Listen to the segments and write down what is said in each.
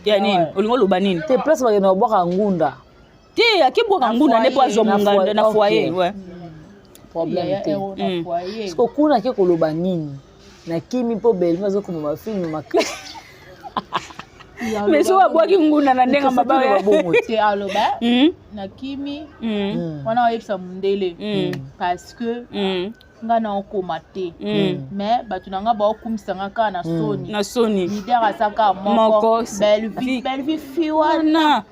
ya nini olingo loba nini te place ba na boka ngunda te akibwa ngunda ne po azomunganda na foyer ouais problème te parce que kuna ke koloba nini na kimi po Bellevue azokoma mafilme makasi mais so abwaki ngunda na ndenga mabaya te aloba na kimi wana oyebisa mundele parce que nga na okoma te mais bato na nga baokumisa nga kaka na soni leader asaka moko Bellevue fi wana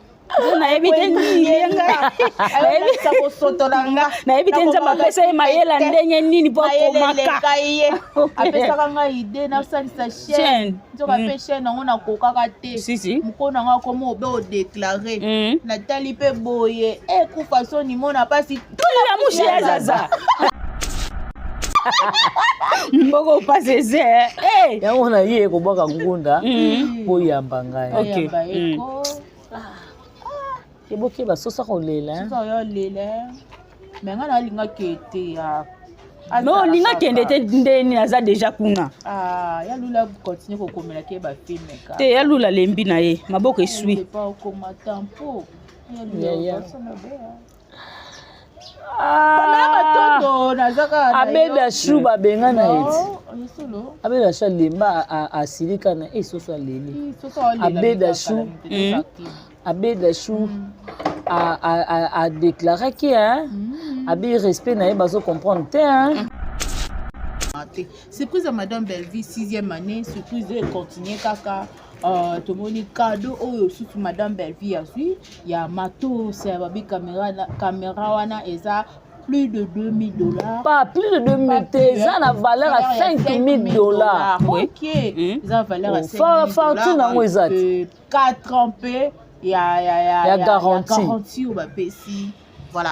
nayebi te yenga nayebi te nzambe apesa ye mayela ndenge nini po akomaka apesaka nga ide nasalisa chaîne nzoka mpe chaîne yango nakokaka te mokolo na nga komo obe odeklare natali mpe boye ekufa soni mona mpasi tolala mushi ya zaza mboko paseze yango na ye ekobwaka ngunda po yamba ngai eboki basosa kolela sosa yo lela mais nga nalinga kete ya non linga kende te ndeni aza déjà kuna ya lula continue kokomela ke ba filme ka te ya lula lembi na ye maboko esui pas okoma tempo ya abeda shu babenga na eti abeda shu lemba asilika na soso aleli abeda shu Abeda Chou a déclaré qu'il a respect na bazo comprendre surprise à madame Bellevue 6e année surprise de continuer kaka tout moni cadeau sous madame Bellevue azui ya matos c'est babi caméra wana eza plus de $2,000. Pas plus de 2000, ça a valeur à $5,000. Ok, ça a valeur à $5,000. 4 ans peu. Il y a garantie au BPC. Voilà.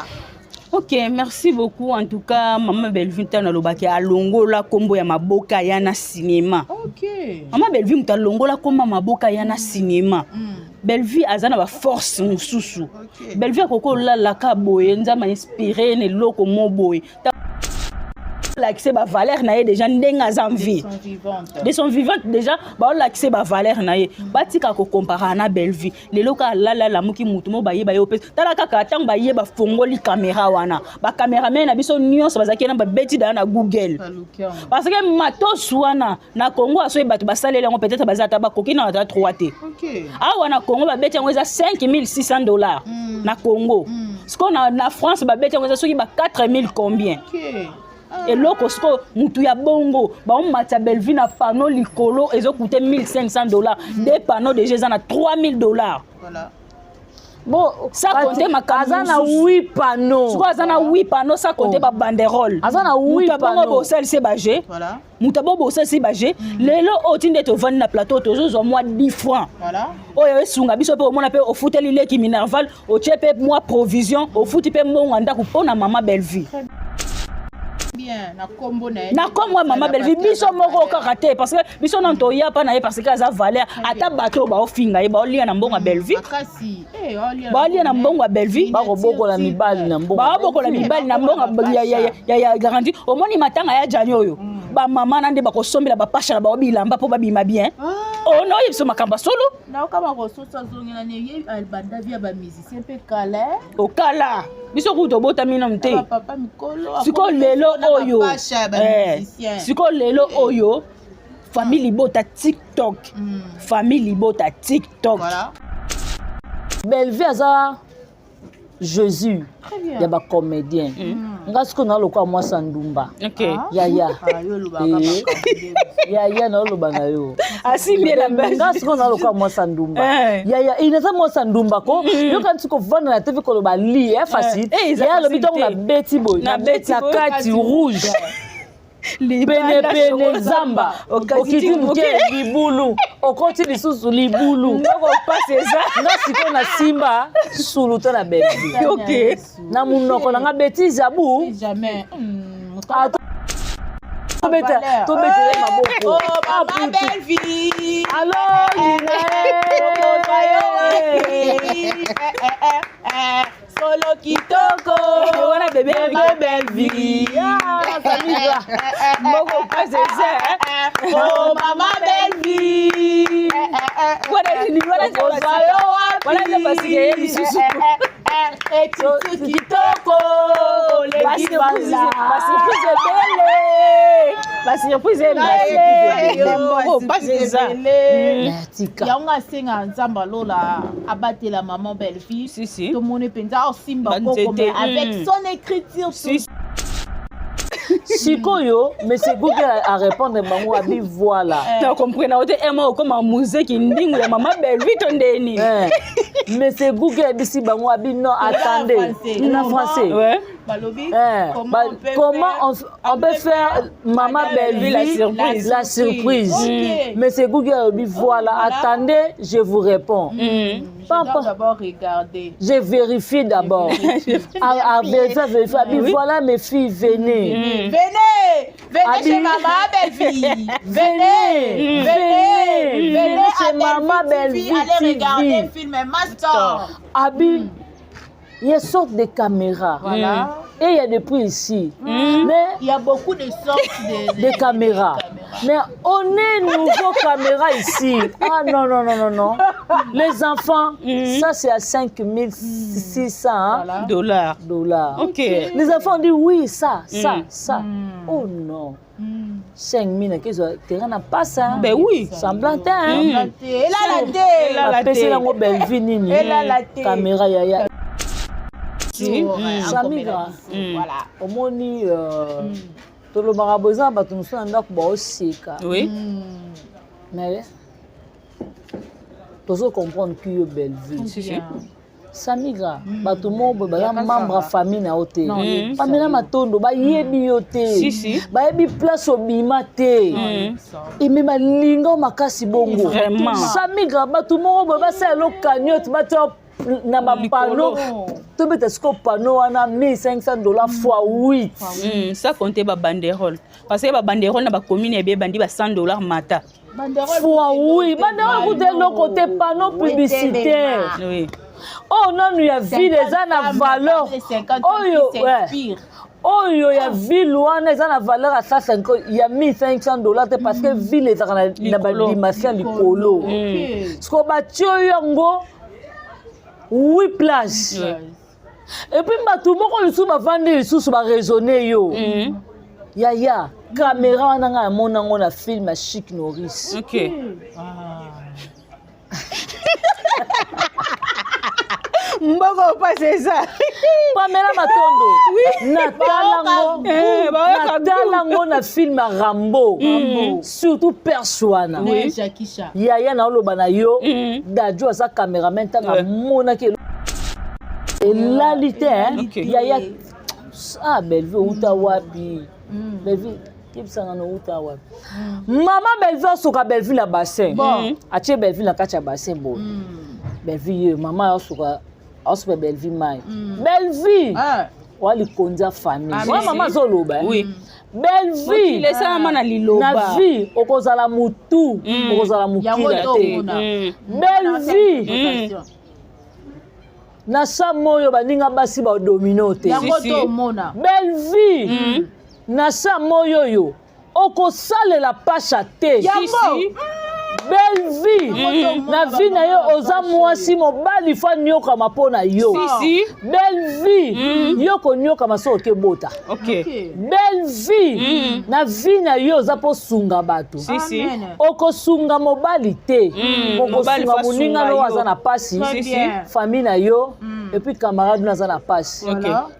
Ok, merci beaucoup. En tout cas, Maman Bellevue tana lobaki alongola kombo ya maboka yana cinéma. Ok. Maman Bellevue mta longola kombo maboka yana cinéma. Bellevue azana ba force mususu. Bellevue akoko la ka boye nzama inspiré ne loko mo boye. L'accès ba valeur na ye déjà ndenga zanvi de son vivante déjà ba l'accès ba valeur na ye batika ko comparer na Bellevue lelo ka la muki mutu mo ba ye ba yo pe tala kaka tang ba ye ba fongoli caméra wana ba cameraman na biso nyonso bazaki na ba beti da na Google parce que matos wana na Congo aso bato ba salele ngo peut-être bazata ba koki na ta 3T awa na Congo ba beti ngo za $5,600 na Congo ce qu'on a na France ba beti ngo za soki ba 4,000 combien et loko sko mutu ya bongo ba on mata Bellevue na panneau likolo ezo coûter $1,500 des panneaux déjà za na $3,000 voilà bon ça compter ma azana 8 panneaux so azana 8 panneaux ça compter ba banderole azana 8 panneaux bo sel se bager voilà mutabo bo sel se bager lelo otinde to vendre na plateau to zo moi 10 francs voilà oyo esunga biso pe omona pe ofuteli leki minerval o chepe moi provision o futi pe mbongo ndako pona Maman Bellevue bien na combo na kombo Maman Bellevue biso moko karaté parce que biso non to ya pa na ye parce que aza valeur ata bato ba ofinga ye ba olia na mbongo Bellevue kasi ba olia na mbongo Bellevue ba kobokola mibali na mbongo ba bokola mibali na mbongo ya garantie omoni matanga ya jani oyo ba mama na nde ba kosombela ba pasha ba obilamba po ba bima bien oh non il so makamba solo na okama ko sosa zongela ne ye albanda via ba musicien pe kala okala biso kuto bota mina mte papa mikolo siko lelo oyo siko lelo oyo famille bota TikTok famille bota TikTok voilà Bellevue aza Jésus ya ba comédien nga siko na lokwa mwa sandumba yaya na loba na yo asimbi la nga siko na lokwa mwa sandumba yaya inaza mwa sandumba ko yo kan siko vanda na TV ko loba li facile ya lo bitongo na beti boy na beti na kati rouge pene zamba okiti muke libulu okoti lisusu libulu ndoko passe ça nga siko na simba sulu to na Bellevue OK na munoko na nga beti zabu jamais to betele maboko Maman Bellevue allo solo kitoko wana bébé Bellevue mboko passe ça oh Maman Bellevue wana yango asenga nzambe alola abatela maman Belleville tomoni mpenza osimba koko mais avec son écriture sikoyo monsieur Google a répondre bango abi voilà na comprendre ote ema comme musique ndingu ya maman Belleville tondeni monsieur Google bisi bango abi non attendez en français ouais comment on peut faire maman Belleville la surprise monsieur Google abi voilà attendez je vous réponds d'abord regarder je vérifie d'abord vérifier voilà mes filles venez chez maman Belleville venez chez maman Belleville allez regarder le film Master abi il y a sorte de caméras et il y a des prix ici mais il y a beaucoup de sortes de caméras mais on est nouveau caméra ici non les enfants ça c'est à 5600 dollars ok les enfants disent oui ça oh non 5000 qu'est-ce que tu n'as pas ça ben oui semblant et là la télé la Belleville nini caméra yaya Samigra voilà omoni tolobaka besoin bato mosusu na ndako baoseka mais tozo comprendre que yo Belleville Samigra bato moko baza membre ya famille na yo te pamela matondo bayebi yo te bayebi place obima te emema linga makasi bongo Samigra bato moko basala lokagnote batia na bapano tobeta siko pano wana $1500 fois 8 ça compte ba banderole parce que ba banderole na ba commune ebe bandi ba $100 mata fois 8 banderole kote no côté panneau publicitaire oh non il y a ville eza na valeur oyo ya ville wana eza na valeur à 150 il y a $1500 parce que ville ezaka na badimension likolo siko batio yango 8 places et puis bato moko lisusu bavandi lisusu baraisonne yo yaya caméra wana nga yamona yango na film ya Chic Norris mboko passe ça Pamela Matondo natalango na film ya Rambo surtout Perswana yaya na oloba na yo dadio aza cameraman tanga monaki elalite yaya Belleville uta wapi Belleville kipsanga no uta wapi mama Belleville soka Belleville na bassin atie Belleville na kati ya bassin bo Belleville mama soka Ospe Belleville mai Belleville wali konza famille wa mama zoloba Belleville laisse mama na liloba na vie okozala mutu okozala mukila te Belleville na sa moyo baninga basi ba domino te Belleville na sa moyo yo okosalela pasha te Belleville na vie na yo oza mwasi mobali fa nyoka mapona yo Belleville yo ko nyoka maso okebota Belleville na vie na yo oza po sunga bato okosunga mobali te okosunga moninga no aza na pasi famille na yo et puis camarade na aza na pasi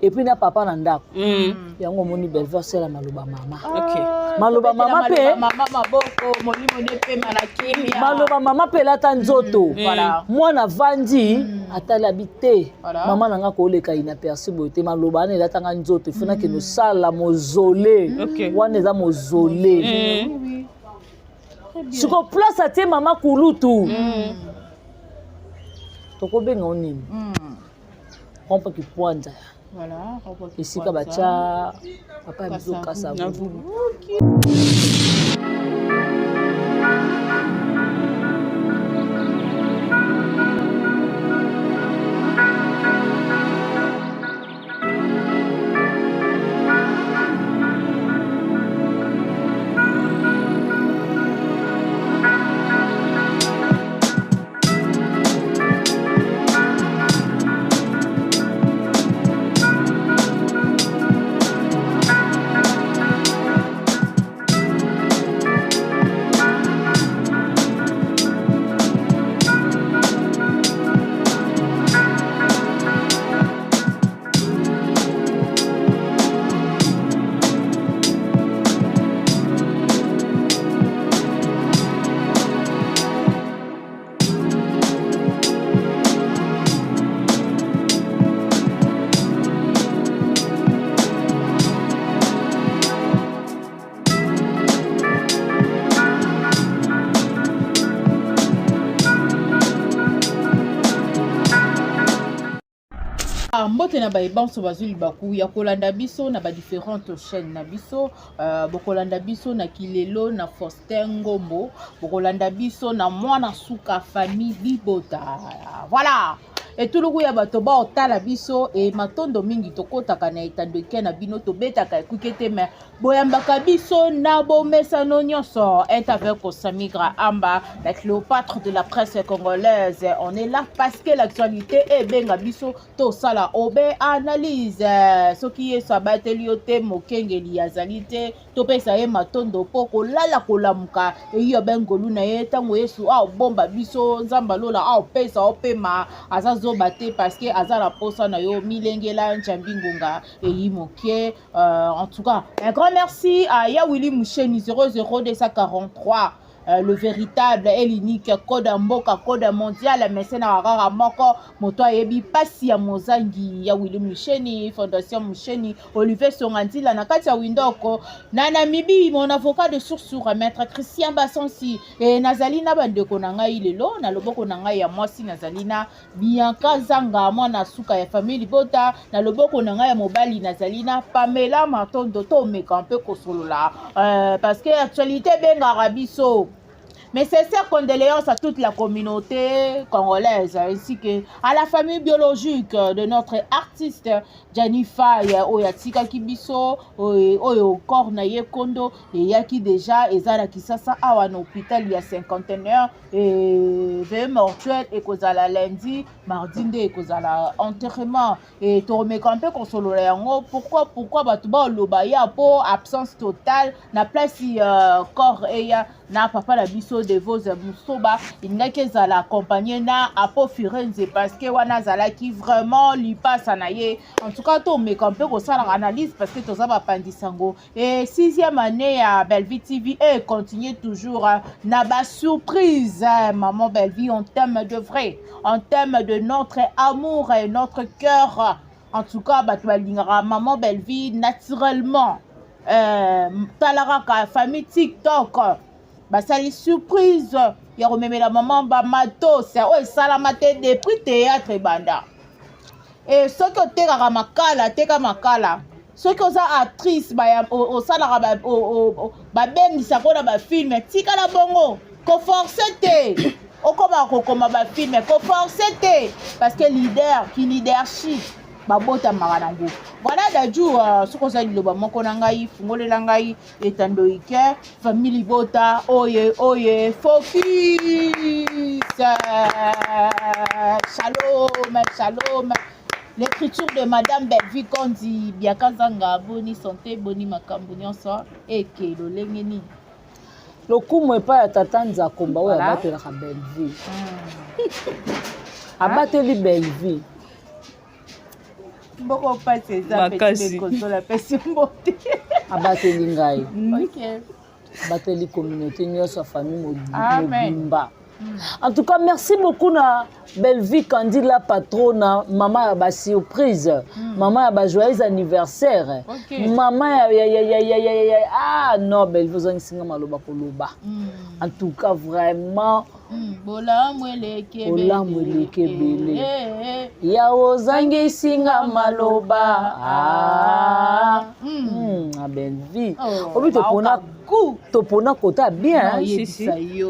et puis na papa na ndako yango moni Belleville sela maloba mama maloba mama pe maloba mama pe lata nzoto mwana vandi atala bite mama nanga ko leka inaperçu bote maloba na latanga nzoto ifuna ke no sala mozole wana eza mozole siko place atie mama kulutu tokobenga onini kompa ki pwanja esika bacha papa bizo kasa mbote na bayebanso bazuli baku ya kolanda biso na ba différentes chaînes na biso bokolanda biso na Kilelo na Faustin Ngombo bokolanda biso na mwana suka famille Bibota voilà et tout le ya bato ba otala biso et matondo mingi tokotaka na etandeke na bino tobetaka ekukete mais boyambaka biso na bomesano nyonso est avec Samigra Amba la Cléopâtre de la presse congolaise. On est là parce que l'actualité est benga biso to sala obe analyse ce qui est sabateli ote mokengeli yazalite to pesa ye matondo poko lala kolamuka e yo bengolu na ye tango Yesu a bomba biso nzamba lola a pesa opema azazo bate parce que azala posa na yo milengela njambingunga e yimoke en tout cas un grand merci à Yawili Moucheni 00243 le véritable et l'unique code mboka code mondial mesena rara moko moto ayebi pasi ya mozangi ya Willy Moucheni fondation Moucheni Olivier Songandila na kati ya windoko na Namibi mon avocat de source sur maître Christian Bassonsi et Nazalina bandeko na ngai lelo na loboko na ngai ya mwasi Nazalina Bianca Zanga mwana suka ya famille Bota na loboko na ngai ya mobali Nazalina Pamela Matondo to mekampe kosolola parce que actualité benga rabiso. Mais sincères condoléances à toute la communauté congolaise ainsi que à la famille biologique de notre artiste Janifa Oyatika Kibiso Oyo Korna Yekondo et Yaki déjà ezala kisasa awa na hôpital il y a 51 et veille mortuaire et kozala lundi mardi nde et kozala enterrement et to remekampe konsolola yango pourquoi batu ba loba ya po absence totale na place corps eya na papa la biso de vos musoba il n'a que za la accompagner na apo Firenze parce que wana zala qui vraiment lui passe naye en tout cas to me camper ko sala analyse parce que toza ba pandisango et 6e année à Belleville TV et continue toujours na ba surprise maman Belleville on t'aime de vrai on t'aime de notre amour et notre cœur en tout cas ba balingara maman Belleville naturellement talaraka famille TikTok basali surprise ya rememela maman ba matos o salama te depuis théâtre banda et ce que teka makala teka makala ce que ça actrice ba o salara ba bengisa ko na ba film tika la bongo ko forcer te o ko ba ko koma ba film ko forcer te parce que leadership babota maranango voilà daju soko za liloba moko na ngai fungolela ngai etando ike famille bota oye focus shalom l'écriture de madame Belleville Kondi Biaka Zanga boni santé boni makambo nyonso eke lolengeni lokumu epa ya tata Nzakomba oyo abatelaka Belleville abateli Belleville Boko passe ça petit consola pesi mbote abateli ngai OK abateli communauté nyonso famille mobimba en tout cas merci beaucoup na Belleville Kandi la patronne maman ya ba surprise maman ya ba joyeux anniversaire maman ya ah non Belleville zongisinga maloba koloba en tout cas vraiment bola mweleke bele ya ozangi singa maloba a Belleville obi topona kota bien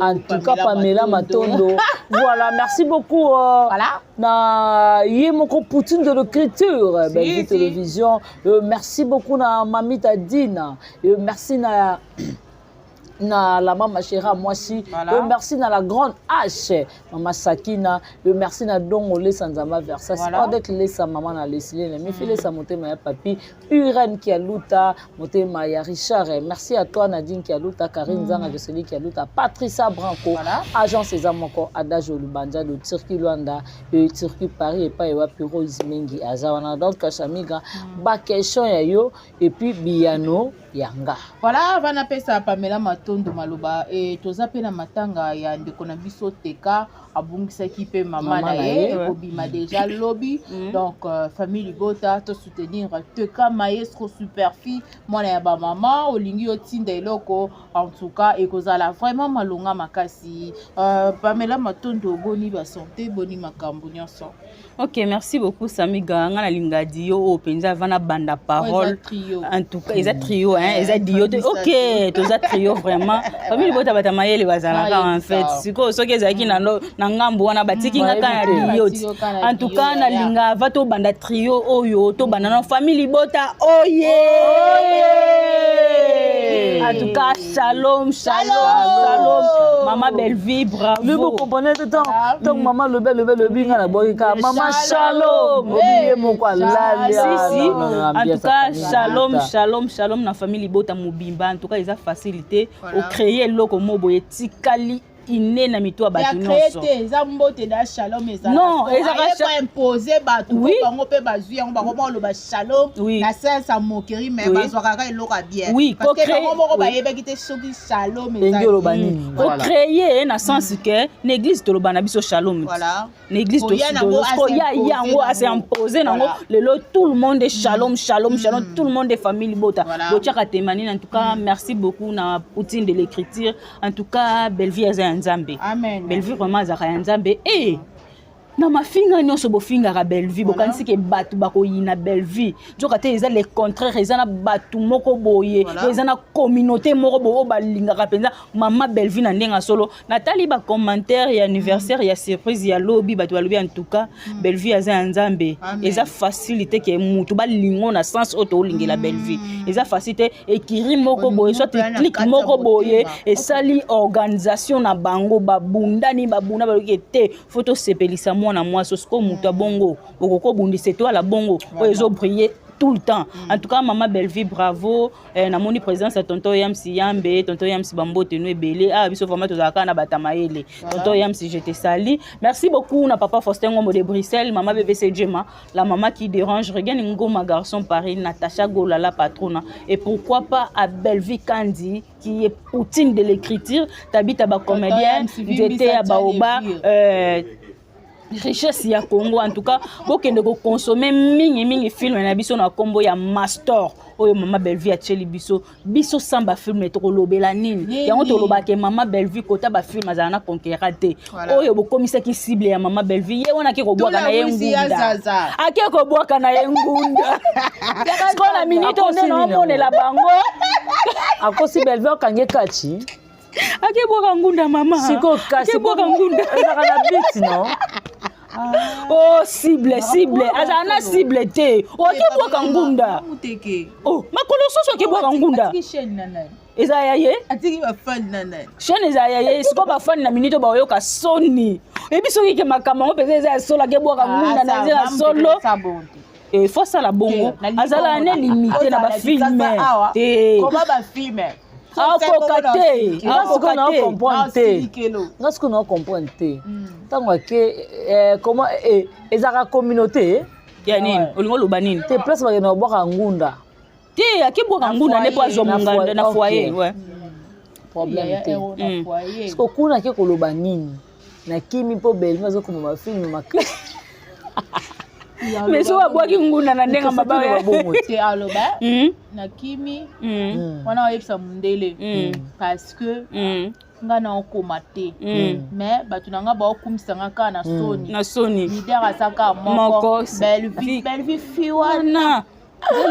en tout cas Pamela Matondo voilà merci beaucoup voilà na yemoko Poutine de l'écriture Belleville Télévision merci beaucoup na Mamita Dina merci na la maman chéra moi si merci na la grande H maman Sakina merci na Dongole Sanzama Versa c'est avec les sa maman na Leslie mais file sa motema ya papi Urène qui a luta motema ya Richard merci à toi Nadine qui a luta Karine Zanga Jocelyn qui a luta Patricia Branco agent César Moko Adage Lubanja de Turquie Luanda de Turquie Paris et pas et Piro Izmengi azawana donc Samigra ba question ya yo et puis Biano yanga. Voilà, vana pesa Pamela Matondo maloba et toza pe na matanga ya ndeko na biso teka abungisaki pe mama na ye kobima déjà lobby. Donc famille Libota to soutenir teka maestro superfi mwana ya ba mama olingi otinda eloko en tout cas ekozala vraiment malonga makasi. Pamela Matondo boni ba santé boni makambo nyonso. Ok, merci beaucoup Samiga. Nga na linga dio o penza vana banda parole. En tout cas, ils a trio hein, ils a dio. Ok, tous a trio vraiment. Famille Libota bata mayele bazalaka en fait. Siko soki ezaki na ngambo wana batiki nga kana dio. En tout cas, na linga vato banda trio oyo to banda na famille Libota oye. En tout cas, shalom, shalom, shalom. Maman Belle-Vie, bravo. Le beau comprenez tout le temps. Donc maman le bel nga na boyika. Maman shalom. Oubliez mon quoi là. Si. En tout cas, shalom, shalom, shalom na famille Libota Mobimba. En tout cas, ils ont facilité au créer loko moboye tikali. Iné na mito abatu nyonso. Eza mbote da shalom eza. Non, eza pas imposer batu bango pe bazui yango ba lo ba shalom na sensa moquerie mais bazwaka ka eloko bien. Oui, parce que bango moko ba yebeki te soki shalom eza. Ko créer na sens que l'église to lo bana biso shalom. Voilà. L'église to yango a s'est imposé nango lelo tout le monde est shalom shalom shalom tout le monde est famille Libota. Botiaka temani en tout cas merci beaucoup na Poutine de l'écriture. En tout cas Belle-Vie Nzambe. Amen. Belle-Vie vraiment za Nzambe et na mafinga nyonso bofingaka Belle-Vie bokanisi ke batu bakoyina Belle-Vie joka te eza le contraire eza na batu moko boye eza na communauté moko bo balingaka penza mama Belle-Vie na ndenga solo natali ba commentaire ya anniversaire ya surprise ya lobby batu balobi en tout cas Belle-Vie eza Nzambe eza facilité ke mutu balingo na sens auto lingela Belle-Vie eza facilité ekiri moko boye soit click moko boye et sali organisation na bango babundani babuna baloki te photo sepelisa na moi sosko muta bongo okoko bundise to ala bongo oyezo briller tout le temps. En tout cas maman Belle-Vie bravo na moni présence à tonton Yamsi Yambe tonton Yamsi Bambote no ebele biso vraiment tozaka na batamaele tonton Yamsi je te salue. Merci beaucoup na papa Faustin Ngombo de Bruxelles maman BBC Djema la maman qui dérange regarde Ngoma garçon Paris Natacha Gola la patronne et pourquoi pas à Belle-Vie Kandi qui est Poutine de l'écriture tabita ba comédienne j'étais à Baoba richesse ya Congo en tout cas bokende ko consommer mingi film na biso na kombo ya Master oyo mama Belle-Vie acheli biso samba film to lobela nini yango to lobake mama Belle-Vie kota ba film azana na conquérir te oyo bokomisa ki cible ya mama Belle-Vie ye wana ke ko bwaka na ye ngunda ake ko bwaka na ye ngunda ko na minute on na monela bango akosi Belle-Vie okange kachi ake bwaka ngunda mama siko kasi bwaka ngunda ezaka na bit non. Oh cible azana cible te oke bwaka ngunda oh makolo soso ke bwaka ngunda eza yaye atiki ba fan nana chaîne eza yaye siko ba fan na minute ba oyoka soni ebiso ke makama pesa eza sola ke bwaka ngunda na eza solo et faut ça la bongo azala ne limité na ba film te comment ba film Est-ce qu'on a compris tant que comment ezaka communauté ya nini olingo loba nini te place ba na boka ngunda te akibwaka ngunda ne poazo munganda na foyer ouais problème te parce que kuna ke koloba nini na kimi po Belle mazo ko ma film makli mais so abwaki ngunda na ndenga mababa ya bongo te aloba na kimi wana oyebisa mundele parce que nga na okoma te mais batu nanga ba okumisanga ka na soni leader asaka moko Belle-Vie fiwana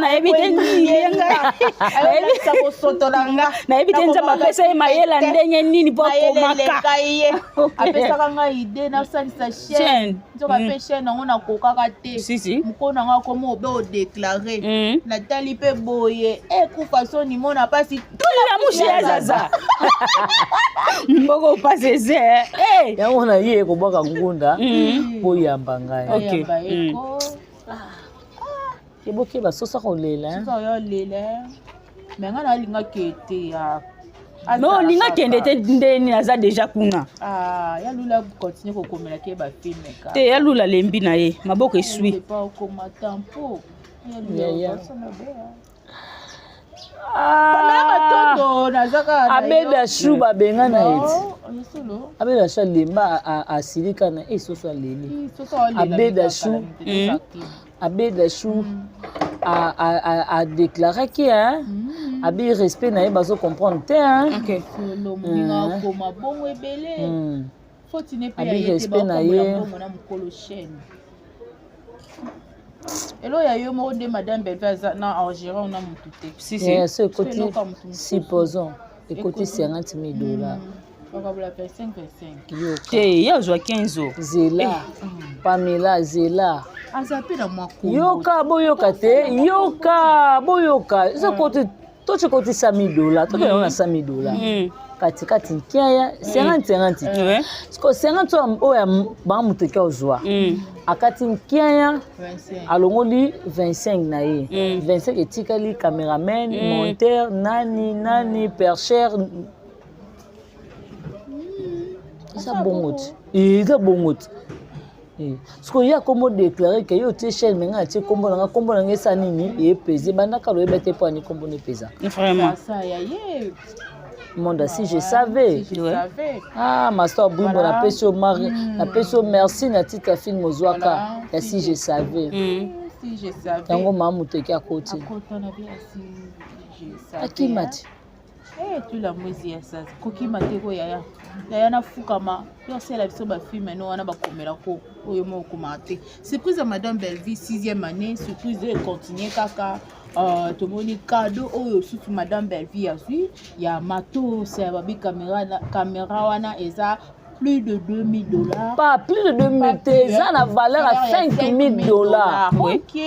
na evite nyenga ayebisa ko sotolanga na evite nzamba pesa mayela ndenge nini po komaka apesa nga ide na salisa chaîne nzoka pe chaîne ngo na kokaka te mukona nga ko mo be o déclarer na tali pe boye kufa soni mona pasi tula mushi zaza mboko paseze yango na ye ko boka ngunda po yamba ngai OK eboke basosa kolela mais nga na linga kete ya non linga kende te ndeni aza déjà kuna ya lula continue ko komela ke ba film ka te ya lula lembi na ye maboko esui pas ko matampo abeda chou babenga na eti abeda chou lemba asilika na soso aleli abeda chou a déclaré que abi respect na ye bazo comprendre te abi respect na ye elo ya yo moko de madame Belva na Algérie na mutu te ce côté supposons écoutez $50,000 te ya ozwa 15 Zela Pamela Zela azape na mwako yoka boyoka te yoka boyoka ce côté to ce côté $100,000 to na $100,000 kati nkiaya 50 siko 50 oya ba muteke ozwa akati nkiaya alongoli 25 na ye 25 etikali cameraman monteur nani percher ça bongote eza bongote siko ya kombo déclarer que yo te chaîne menga ti kombo nanga esa nini e pesé bandaka lo ebete po ani kombo ne pesa vraiment ça ya ye monde si je savais master Bouimbo na peso mari na peso merci na tita film ozwaka ya si je savais tango mamu teki akoti akotana bien si je savais akimati tu la mwezi ya sasa kokima te ko yaya na fukama yo sela biso ba film no wana bakomela ko oyo moko mate surprise à madame Belvi 6e année surprise de continuer kaka tomoni cadeau oyo susu madame Belvi azui ya matos ya babi caméra wana eza plus de $2,000 pas plus de 2000 ça na valeur à $5,000 OK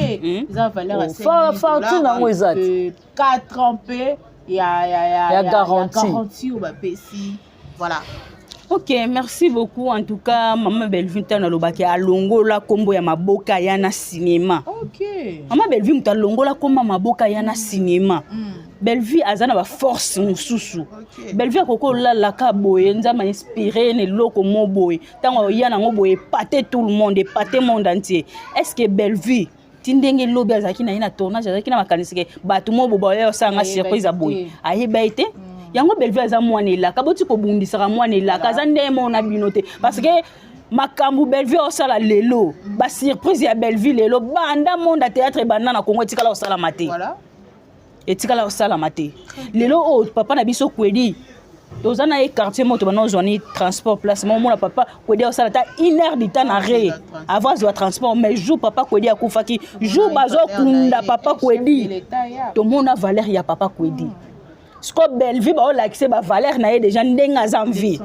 ça valeur à $5,000 fortune na moisa 4 ans pe ya garantie au bapesi voilà. Ok, merci beaucoup. En tout cas, Maman Belvi t'a nalobaki alongo la kombo ya maboka yana cinéma. Ok. Maman Belvi t'a longo la kombo maboka yana cinéma. Belvi azana ba force mususu. Belvi akoko la ka boye nzama inspiré ne loko mo boye. Tango yana ngo boye paté tout le monde, paté monde entier. Est-ce que Belvi tindenge lobi azaki na ina tournage azaki na makanisike batu mo boboye sanga surprise aboye. Ayeba ite yango Belvi aza mwana elaka boti ko bundisaka mwana elaka aza ndemo na binote parce que makambu Belvi osala lelo ba surprise ya Belvi lelo banda monde théâtre banda na Congo etikala osala mate voilà etikala osala mate lelo o papa na biso kwedi tozana e quartier moto bana ozoni transport placement mon papa kwedi osala ta 1 heure de temps na re avant de transport mais jour papa kwedi akufaki jour bazo kunda papa kwedi to mona valeur ya papa kwedi Sco Belvi ba olaxé ba valeur na ye déjà ndenga zamvi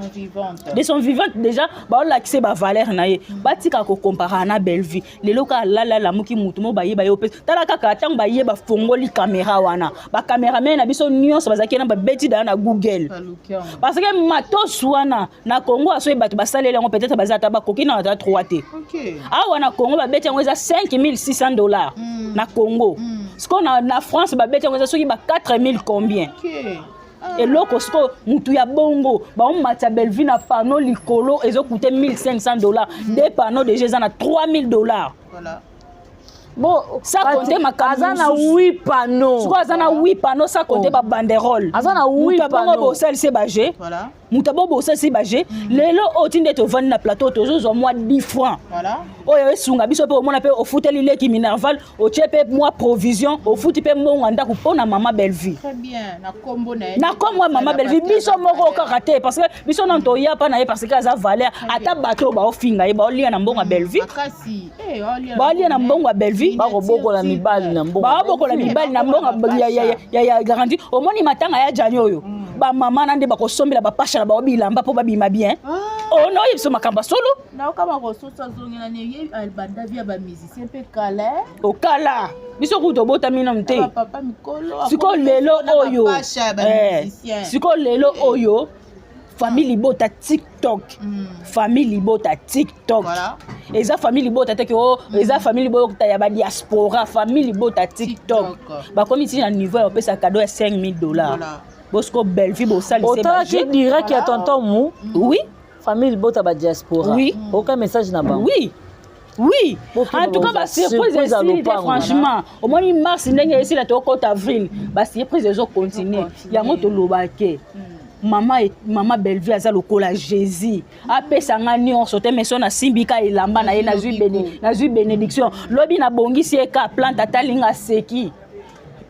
de son vivante déjà ba olaxé ba valeur na ye batika ko comparer na Belvi lelo ka la muki mutu mo ba ye ba yo pe tala kaka tang ba ye ba fongoli caméra wana ba cameraman na biso nyonso bazaki na ba beti na Google parce que matos wana na Congo aso e batu ba salele ngo peut-être bazata ba koki na 3T OK awa na Congo ba beti ngo za $5,600 na Congo Sco na France ba beti ngo za soki ba 4,000 combien et loko sco mutu ya bongo ba on mata Belvi na panneau likolo ezo coûter $1,500 des panneaux déjà za na $3,000 voilà bon ça compter ma kazana 8 panneaux sco azana 8 panneaux ça compter ba banderole azana 8 panneaux bo sel se bagé voilà mutabo bo sel se bagé lelo otinde to vendre na plateau to zo moi 10 francs voilà oyo esunga biso pe o mona pe o futeli leki minerval o chepe moi provision o futi pe mbongo ndako pona Maman Belvi très bien na kombo na kombo Maman Belvi biso moko karaté parce que biso non to ya pa na ye parce que aza valeur ata bato ba ofinga ye ba olia na mbongo Belvi akasi ba olia na mbongo Belvi ba kobokola mibali na mbongo ba bokola mibali na mbongo ya garantie o moni matanga ya jani oyo ba mama nande ba kosombela ba pasha ba obilamba po ba bima bien oh no yebso makamba solo na kama ko sosa zongela ne ye albanda via ba musicien pe kala o kala biso kuto bota mina mte papa mikolo siko lelo oyo siko lelo oyo famille bota TikTok famille bota TikTok voilà eza famille bota te ko eza famille bota ya ba diaspora famille bota TikTok ba komi ti na niveau ya pesa cadeau ya $5,000 voilà Bosco Belvi bo sali c'est autant qui dirait qu'il y a tonton mou oui famille bota ba diaspora oui aucun message na ba oui Oui, en tout cas, bah, surprise ici, franchement. Au moins, mars, ici, là, au avril, bah, surprise, ils ont continué. Il y a un autre lobake. Maman Bellevue aza lokola Jésus. Apesa nga nyonso te meso na simbika elamba na ye na zui bénédiction. Lobi na bongisi eka plante atalinga seki.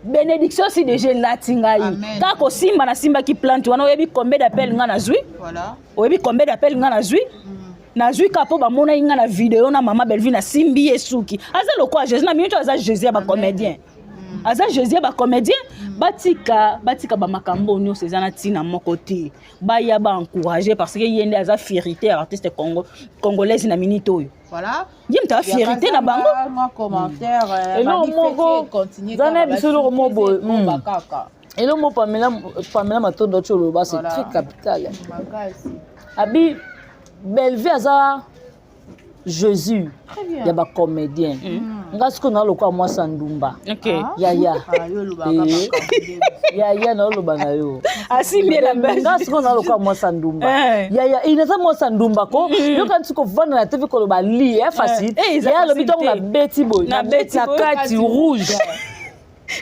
Bénédiction si déjà latinga yi. Kako simba na simba ki plante wana oyebi combien d'appels nga na zui? Voilà. Oyebi combien d'appels nga na zui? Na zui kapo ba mona inga na vidéo na Maman Bellevue na simbi esuki. Aza lokola Jésus na minute aza Jésus ba comédien. Aza Jésus ba comédien. Batika ba makambo nyo sezana tina moko te. Ba ya ba encourager parce que yende aza fierté artiste congolaise na minute oyo. Voilà. Yem ta fierté na bango. Moi commentaire et non moko continuer zana bisolo mo boy. Et non mo Pamela Matondo Choloba c'est très capital. Abi Bellevue aza Jésus, il y a des comédiens. Parce qu'on a le quoi moi Sandumba. Ok. Yaya. Yaya na lo banayo. Asi bien la belle. Parce qu'on a le quoi moi Sandumba. Yaya, il n'est pas moi Sandumba ko. Yo quand tu ko vendre na TV ko lo ba li facile. Yaya lo biton na Betty Boy, na Betty na carte rouge.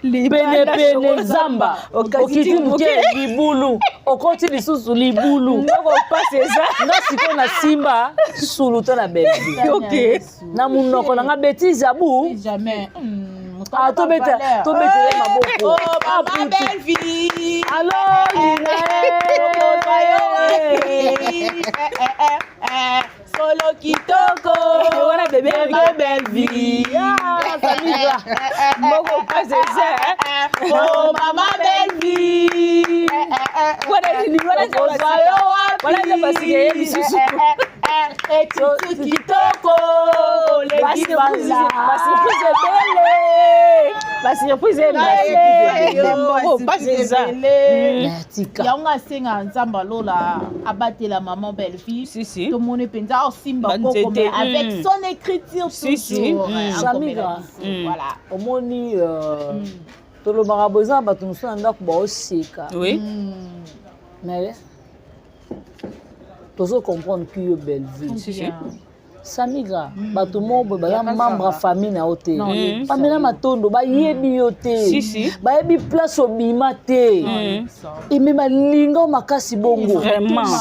Pene zamba okiti muke libulu okoti lisusu libulu ndoko passe ça nga siko na simba suluta na Bellevue OK na munoko na nga bêtise abu jamais to bete maboko Maman Bellevue alors solo kitoko wana bébé Bellevue mboko passe ça oh Maman Bellevue voilà parce que yeli susu kitoko la surprise est belle mboko passe ça yanga senga nzamba lola abatela Maman Bellevue si to mone penza simba koko mais avec son écriture toujours Samira voilà omoni to lo maraboza batu musana ndako ba oseka oui mais tozo comprendre que yo Bellevue Samira batu mobo ba membre famille na ote Pamela Matondo ba yebi yo te ba yebi place obima te et même linga makasi bongo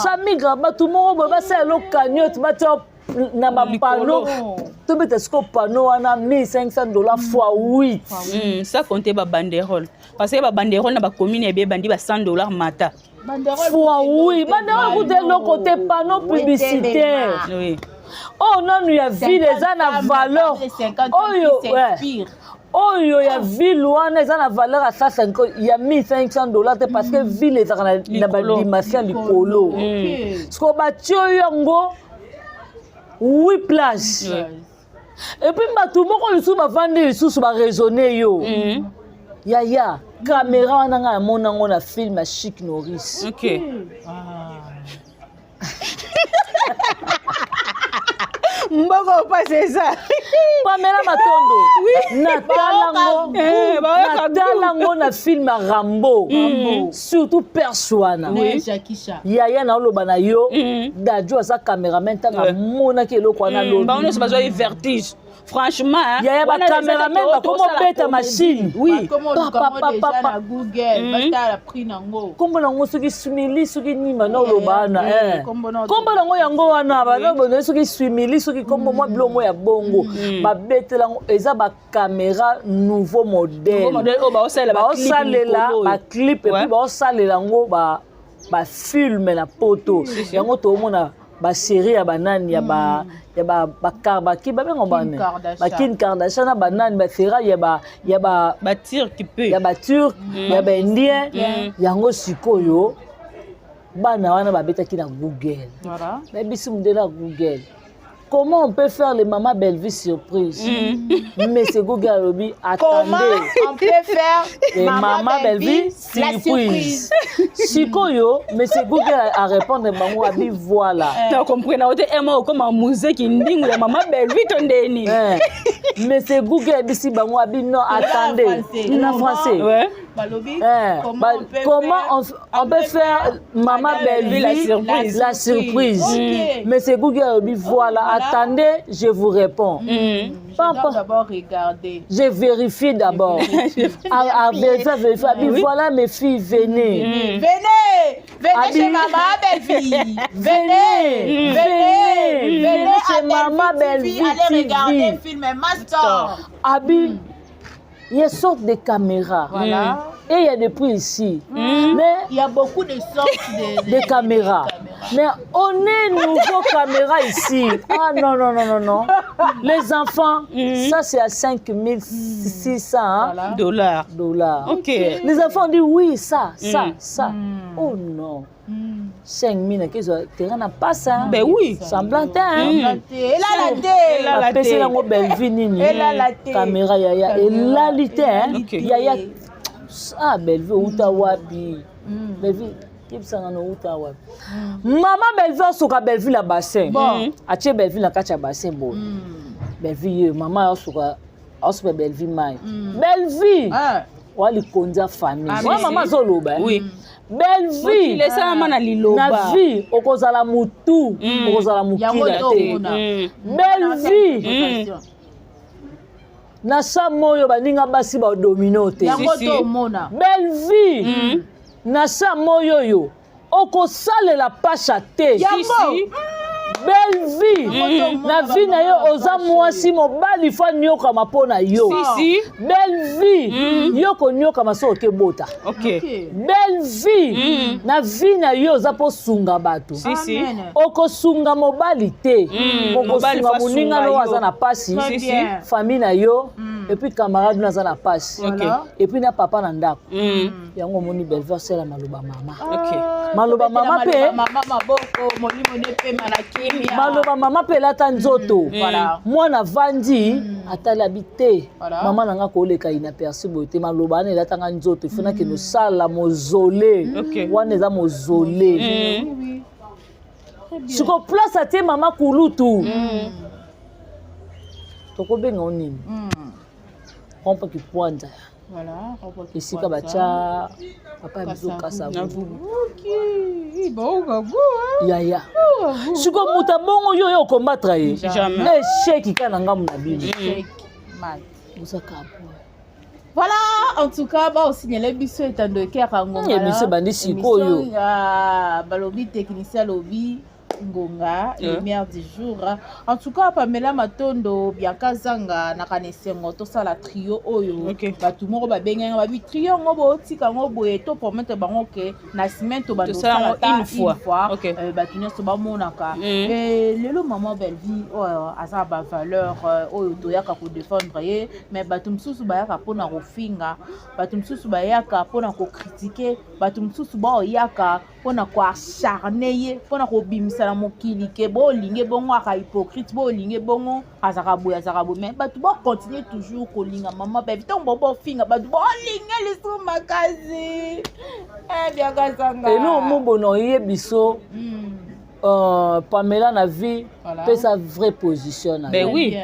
Samira batu mobo ba sa lo cagnotte ba na ba panneau to beta sco panneau wana $1,500 fois 8 ça compter ba banderole parce que ba banderole na ba commune ebe bandi ba $100 mata fois oui banderole coûte le côté panneau publicitaire oui oh non il y a ville eza na valeur oyo ya ville wana eza na valeur à 150 il y a $1,500 te parce que ville ezaka na ba dimension likolo parce que batio yango 8 places et puis bato moko lisusu bavandi lisusu baraisonne yo yaya caméra wana nga namona yango na film ya Chic Norris ok mboko passe ça Pamela Matondo natalango na film ya Rambo surtout persona yaya na oloba na yo dajo aza cameraman tanga monaki eloko wana lobi bango nyonso bazwa vertige franchement yaya ba cameraman bakomo beta machine oui kombo nango soki swimili soki nima na oloba wana kombo nango yango wana bana soki swimili soki kombo mwa bilomo ya bongo babetela yango eza ba caméra nouveau modèle baosalela ba clip et puis baosalela yango ba filme na poto yango toomona ba série ya banani ya ba Karbaki ba bengo bane ba Kim Kardashian na banani ba série ya ba turc peu ya ba turc ya ba indien yango sikoyo bana wana babetaki na Google voilà mais biso mundela Google comment on peut faire les Maman Bellevue surprise mais c'est Google lobby attendez comment on peut faire les Maman Bellevue surprise sikoyo mais c'est Google à répondre bango abi voilà tu comprends na ote ema comme un musée qui ndingu ya Maman Bellevue tondeni mais c'est Google bisi bango abi non attendez en français Comment on peut faire Maman Belleville la surprise. Mais c'est Google, voilà, attendez, je vous réponds. D'abord regarder. Je vérifie d'abord. Vérifier. Voilà mes filles, venez. Venez chez Maman Belleville. Venez chez Maman Belleville. Allez regarder le film Master. Abi, il y a une sorte de caméra. Voilà. Et il y a des prix ici. Mais il y a beaucoup de sortes de caméras. Mais on est nouveau caméra ici. Ah non. Les enfants, ça c'est à 5600 dollars. Ok. Les enfants disent oui, ça. Oh non. 5000, tu n'as pas ça. Ben oui. Semblant. Et là la télé. Caméra, yaya. Et là, yaya. Ah, Belleville, Outawabi. Belleville, Maman Belleville, soka Belleville la bassin. Ache Belleville la kacha bassin bon. Belleville, maman soka Belleville mai. Belleville. Wali konja famille. Maman zoloba. Oui. Belleville. Laisse maman na liloba. Na vie, okozala mutu, okozala mukila te. Belleville. Na sa moyo baninga basi ba domino te. Belleville. Na sa moyo yo okosalela pasha te. Belleville. Na vie na yo oza mwasi mobali fa nyoka mapona yo. Belleville. Yo ko nyoka maso ke bota. Belleville. Na vie na yo oza po sunga bato. Okosunga mobali te. Okosunga muninga no aza na pasi. Famille na yo. Et puis camarade na aza na pasi. Et puis na papa na ndako. Yango moni Belleville c'est la maloba mama. Maloba mama pe. Mama maboko molimo ne pe manaki. Maloba mama pe lata nzoto. Mwana vandi atala bite. Mama nanga koleka inaperçu bote maloba na lata nzoto ifuna ke no sala mozole. Wana za mozole. Siko place ate mama kulutu. Toko benga onini. Rompa ki pointe. Voilà, esika bacha papa biso kasa yaya siko muta bongo yo yo combattre ye na échec kana ngamu na bibi voilà, en tout cas, on signale biso etando ke rango ya biso bandi sikoyo balobi technicien lobby Ngonga, lumière du jour. En tout cas, Pamela Matondo, Bianca Zanga, Nakanesengo, tout ça la trio oyo. Batu moko ba benga ba bi trio ngobo tika ngobo eto pour mettre bango ke na cimento ba ça une fois. Batu nyoso ba monaka. Et lelo maman Belleville asa ba valeur oyo to yaka ko défendre ye, mais batu msusu ba yaka pona ko finga, batu msusu ba yaka pona ko critiquer, batu msusu ba yaka pona ko acharner ye, pona ko bimisa la mokili ke bo linge bongo aka hypocrite bo linge bongo azaka boy mais batu bo continuer toujours ko linga maman Belleville ton bobo finga batu bo linge le so makazi bien gazanga et non mon bono yebiso Pamela na vie peut sa vraie position na ben oui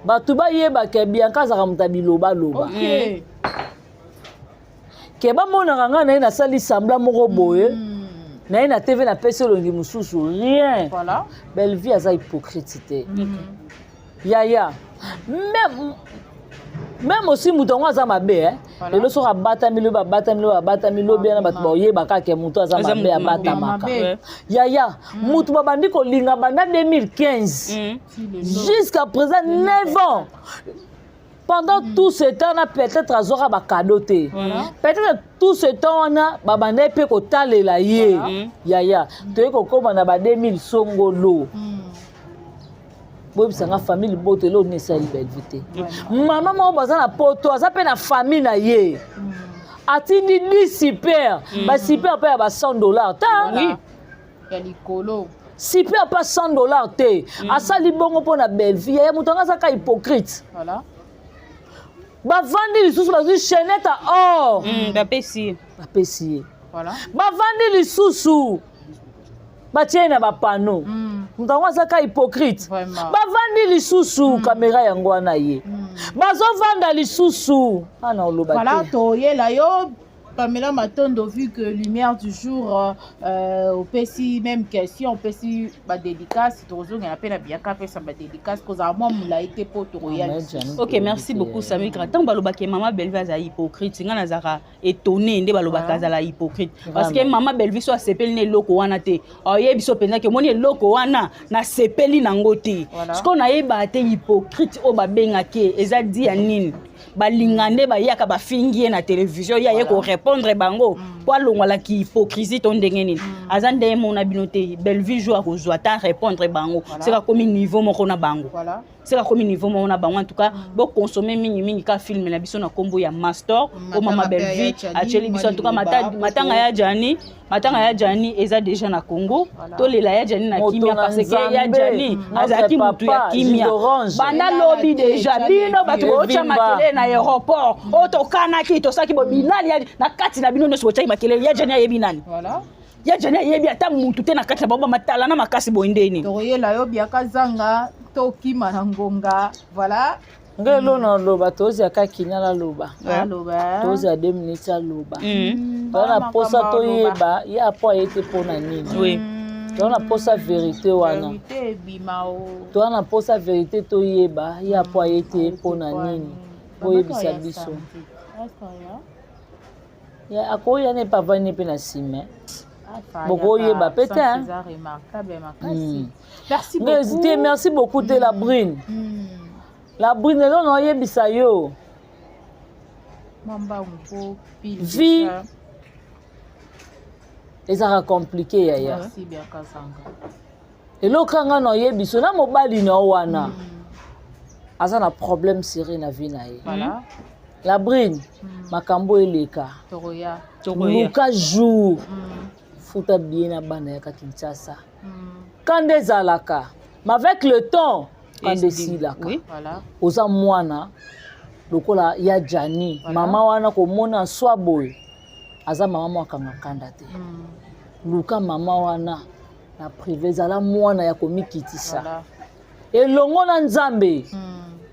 batu ba yeba ke Bianca zaka mutabiloba loba ke ba mona ngana na sali sembla moko boye na ina TV na pese longi mususu rien. Voilà. Belleville a hypocrite. Yaya. Même aussi moutongo aza mabe le lo so bata milo bien na batu ba yeba ka ke muto aza mabe abata maka. Yaya, mutu babandi ko linga banda 2015. Jusqu'à présent 9 ans. Pendant tout ce temps, on a peut-être azora ba cadeau te. Peut-être tout ce temps on a babande pe ko talela ye. Yaya, to ko koma na ba 2000 songolo. Bobi sanga famille botelo ne sali Belleville. Maman mo baza na poto, aza pe na famille na ye. Atindi ni super, ba super pe ba $100 ta. Oui. Ya likolo. Super pas $100 te. Asali bongo pona Belleville, ya mutanga za ka hypocrite. Voilà. Bavandi lisusu bazwi chaînette à or. Bapesi. Voilà. Bavandi lisusu batie na bapano. Mutango azaka hypocrite. Bavandi lisusu caméra yango wana ye. bazovanda lisusu ana oloba voilà toyela yo Pamela Matondo, vu que lumière du jour, au PC, même question, au PC, ma dédicace, on a peine à bien capter sa dédicace, cause à moi, moula été pour te royal. Ok, merci beaucoup, Sami Gratin. Balobake, maman Belvi a hypocrite. Singa Nazara étonné, nde balobaka zala hypocrite. Parce que maman Belvi soit sepeli ne loko wana te. Oye biso penza ke moni loko wana na sepeli nangote. Ce qu'on a yeba te hypocrite o babenga ke eza di anine. Balingane ba yaka ba fingi na télévision ya yeko répondre bango kwa longwala ki hypocrisie ton ndengeni azande mona binote Belvi jour ko zwata répondre bango c'est comme niveau moko na bango c'est comme niveau moko na bango en tout cas bo consommer mingi ka film na biso na kombo ya master o mama Belvi acheli biso en tout cas matanga ya Jani eza déjà na Congo to lela ya Jani na kimia parce que ya Jani azaki mutu ya kimia banda lobby déjà bino batu ocha makele na aéroport otokana ki tosaki bo binani na kati na bino nso ocha makele ya Jani yebi nani voilà ya Jani yebi ata mutu te na kati na baba matala na makasi boindeni toyela yo biaka zanga to kima na ngonga voilà ngelo na loba tozi akakina la loba loba tozi a 2 minutes la loba tona posa to yeba ya po ayete pona nini oui tona posa vérité wana vérité bimao tona posa vérité to yeba ya po ayete pona nini oyebisa biso ya akoya ne pas vani pe na sime beaucoup yeba peut-être merci beaucoup merci beaucoup de la brune la brune non no yebisa yo mamba mpo vie ezaka compliqué yaya merci bien kazanga elokanga no yebiso na mobali na wana aza na problème sérieux na vie na ye voilà la brune makambo eleka toroya luka jour futa bien na bana ya Kinshasa quand ezalaka mais avec le temps quand esilaka oza mwana lokola ya Jani mama wana komona swa boye aza mama mwakanga kanda te luka mama wana na privé ezala mwana ya komikitisa elongo na nzambe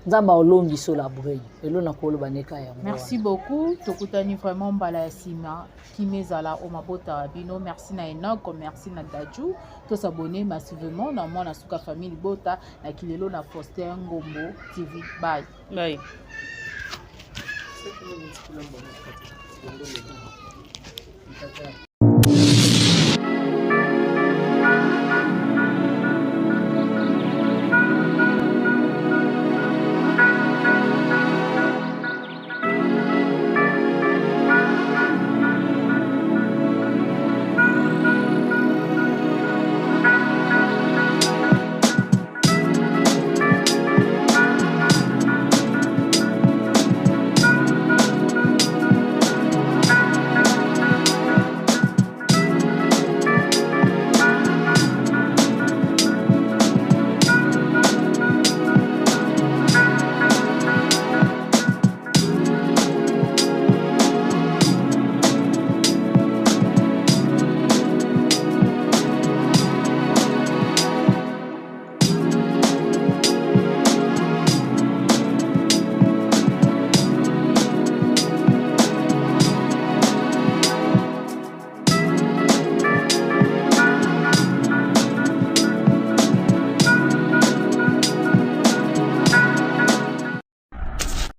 nzamba olongiso la brune elo na koloba neka ya mwana. Merci beaucoup tokutani vraiment mbala ya sima kimezala o mabota wabino merci na Enoch merci na Daju to s'abonner massivement na mwana suka famille bota na kilelo na Foster Ngombo TV bye bye